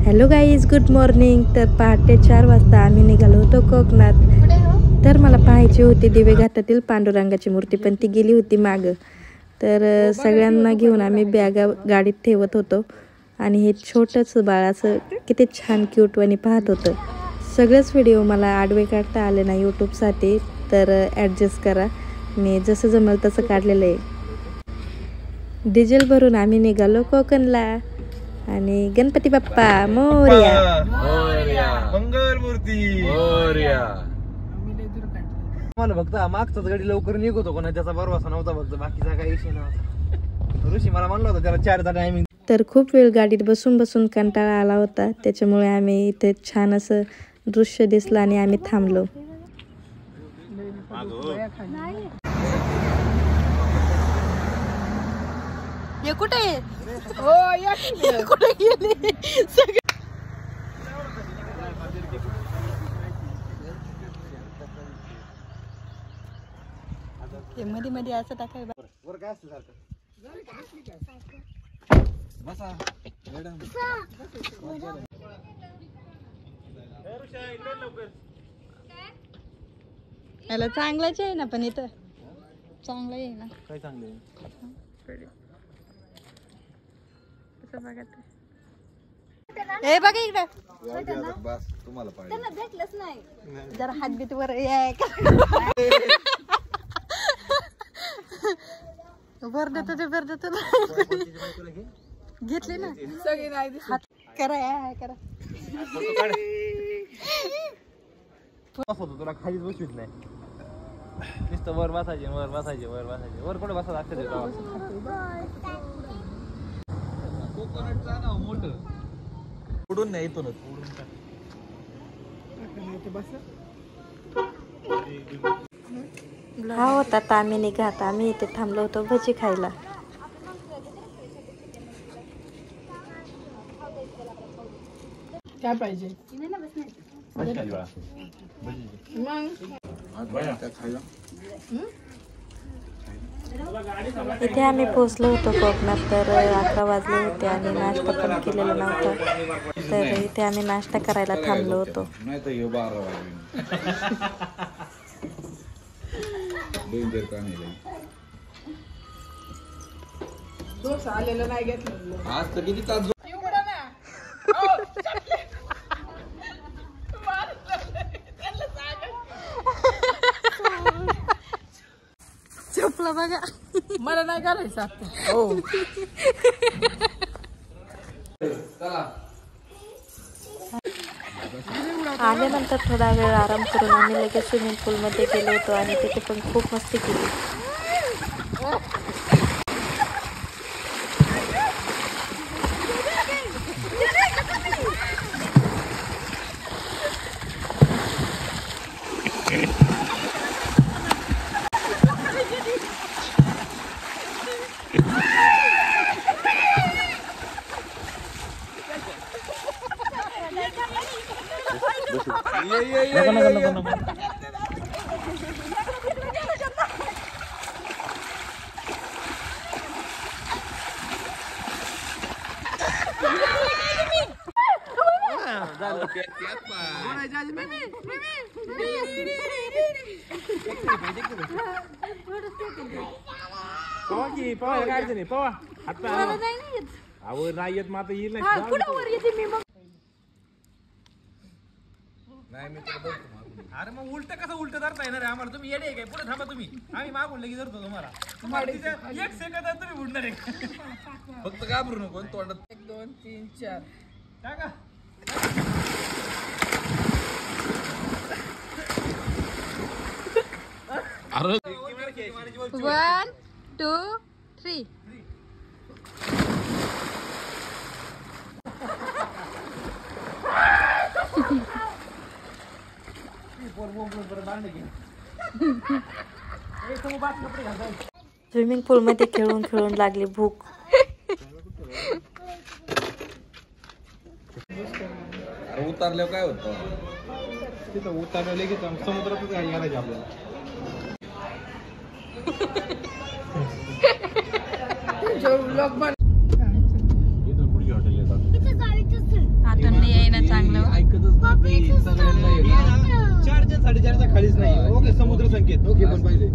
Hello guys, good morning. तर पहाटे 4 वाजता आम्ही निघालो होतो कोकणात. तर मला पाहायची होती दिवे घाटातील पांडुरंगाची मूर्ती, पण ती गेली होती मागं. तर सगळ्यांना घेऊन आम्ही बॅगा गाडीत ठेवत होतो आणि हे छोटंसं बाळ असं किती छान क्यूटवानी पाहत होतं. सगळेच व्हिडिओ मला आडवे काढता आले ना यूट्यूबसाठी, तर ॲडजस्ट करा. मी जसं जमल तसं काढलेलं आहे. डिझेल भरून आम्ही निघालो कोकणला. आणि गणपती बाप्पा मोरया, मंगलमूर्ती मोरया. मला फक्त मागचाच गाडी लवकर निघतो, कोणा त्याचा भरवसा नव्हता. फक्त बाकीचा काही विषय नव्हता. ऋषी मला म्हणलं होतं त्याला 4चा टायमिंग. तर खूप वेळ गाडीत बसून बसून कंटाळा आला होता, त्याच्यामुळे आम्ही इथे छान असं दृश्य दिसलं आणि आम्ही थांबलो. हे कुठे हो कुठे गेले सगळे. मध्ये मध्ये असं टाकाय वर काय असतं सारखं. बसा याला चांगलाच आहे ना, पण इथं चांगलं आहे ना. काय चांगलं आहे? हे बघा इकडे बस तुम्हाला पाहिजे त्यांना भेटलंच नाही. जरा हातबीत वर वर देतो ते वर देतो घेतली ना सगळी. नाही हात करा करा. तुला खालीच बसवीत नाही, नुसतं वर बसायचे वर बसायचे वर बसायचे. वर कुठे बसा लागतं मोठं उडून नाही इथूनच हा होता तामिनी घाट. आम्ही इथे थांबलो होतो भजी खायला. काय पाहिजे इथे आम्ही पोहोचलो होतो कोकणात. तर 11 वाजले होते आणि नाश्ता पण केलेला नव्हता. तर इथे आम्ही नाश्ता करायला थांबलो होतो. आलेलं नाही घेतलं आज तर किती तास चपला बघा. मला नाही घालायचं आता. हो आल्यानंतर थोडा वेळ आराम करून आम्ही लगेच स्विमिंग पूलमध्ये गेलो होतो आणि तिथे पण खूप मस्ती केली. नाही येत माता येईल ना. अरे मग उलट कसं उलट धरता येणार आहे आम्हाला? तुम्ही येडे काय? पुढे थांबा तुम्ही, आम्ही मागून लगेच धरतो तुम्हाला. 1 सेकंदात तुम्ही उडणार आहे. फक्त घाबरू नको तोंडात. 1 2 3 4 टाका. 1 2 3. स्विमिंग पूल मध्ये खेळून खेळून लागली भूक. उतरल्यावर काय होतं? तिथं उतरलं लगेच समुद्रातच गाडी घालायची आपल्याला. जो ब्लॉग बन आता काहीच नाही. ओके समुद्र संकेत ओके पण पाहिजे.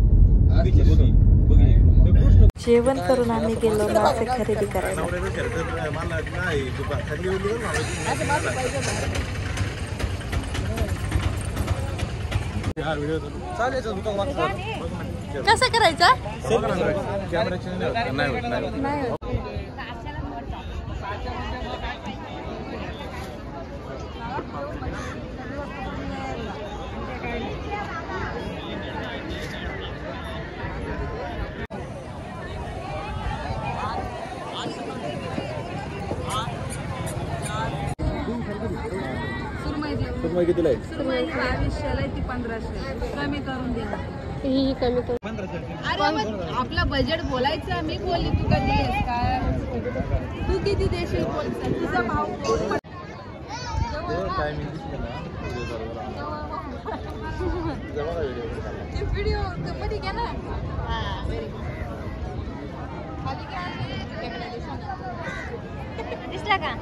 जेवण करून आम्ही गेलो मासे खरेदी करायला. कसं करायचं? नाही होत. सुरमई कितीला आहे? 2200 ती 1500 कमी करून दे. ही कमी करू. अरे मग आपलं बजेट बोलायचं. मी बोलली तू कधी आहेस काय? तू किती देशील बोल. तुझा भाव बोल. व्हिडिओ मध्ये घ्या ना. दिसला का?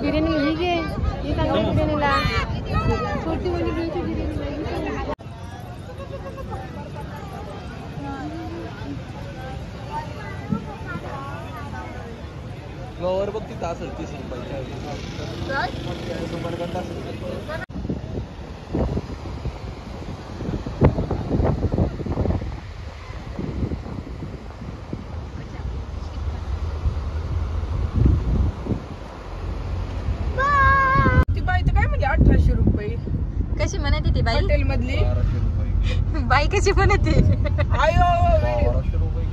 बिर्याणी ही घे. ही चांगली बिर्याणीला छोटी वाली घ्यायची बिर्याणीला. फ्लॉवर बघ तिथं असेल 30 रुपये. ती बाई तर काय म्हणजे 1800 रुपये. कशी म्हणते ती बाई? हॉटेल मधली 1200 रुपये. बाई कशी म्हणते? आयो 1200 रुपये.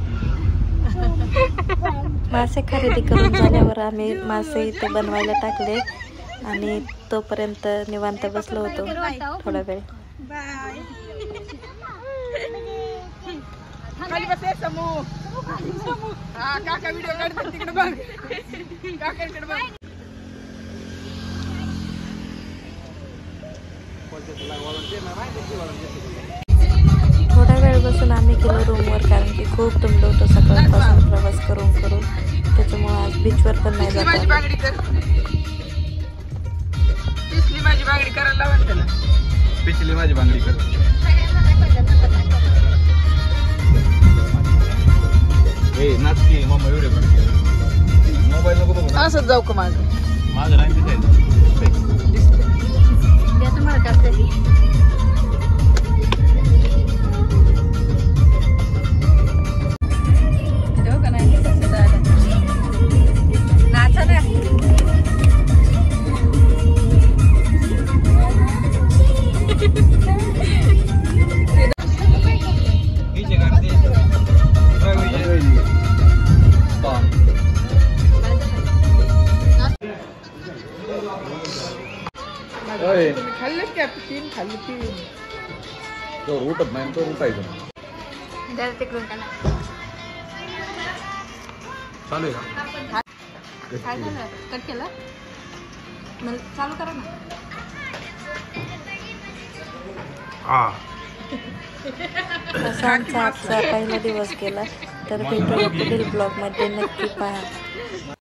मासे खरेदी करून झाल्यावर आम्ही मासे इथे बनवायला टाकले आणि तोपर्यंत निवांत बसलो होतो थोडा वेळ. खाली बस समू. हा काका व्हिडिओ काढतात तिकडे बघ. काकाकडे बघ. थोडा वेळ बसून आम्ही गेलो रूमवर, कारण की खूप दमलो होतो सकाळपासून प्रवास करून त्याच्यामुळे आज बीचवर पण नाही माझी जात. बांगडी कर. पिसली माझी बांगडी करायला लावा त्याला. पिचली माझी बांगडी कर. ए नाचकी मम्मा व्हिडिओ काढते. मोबाईल नको बघू. असंच जाऊ का माझं? माझं रांग दिसायचं. तुम्हाला करते. नाचा ना. खाल्लं की 3 खाल्ली 3. तो उठत नाही तो उठायचं. चालू आहे का? काय झालं? कट केलं? चालू करा ना. असा आमचा आजचा पहिला दिवस गेला. तर भेटूया पुढील ब्लॉगमध्ये. नक्की पहा.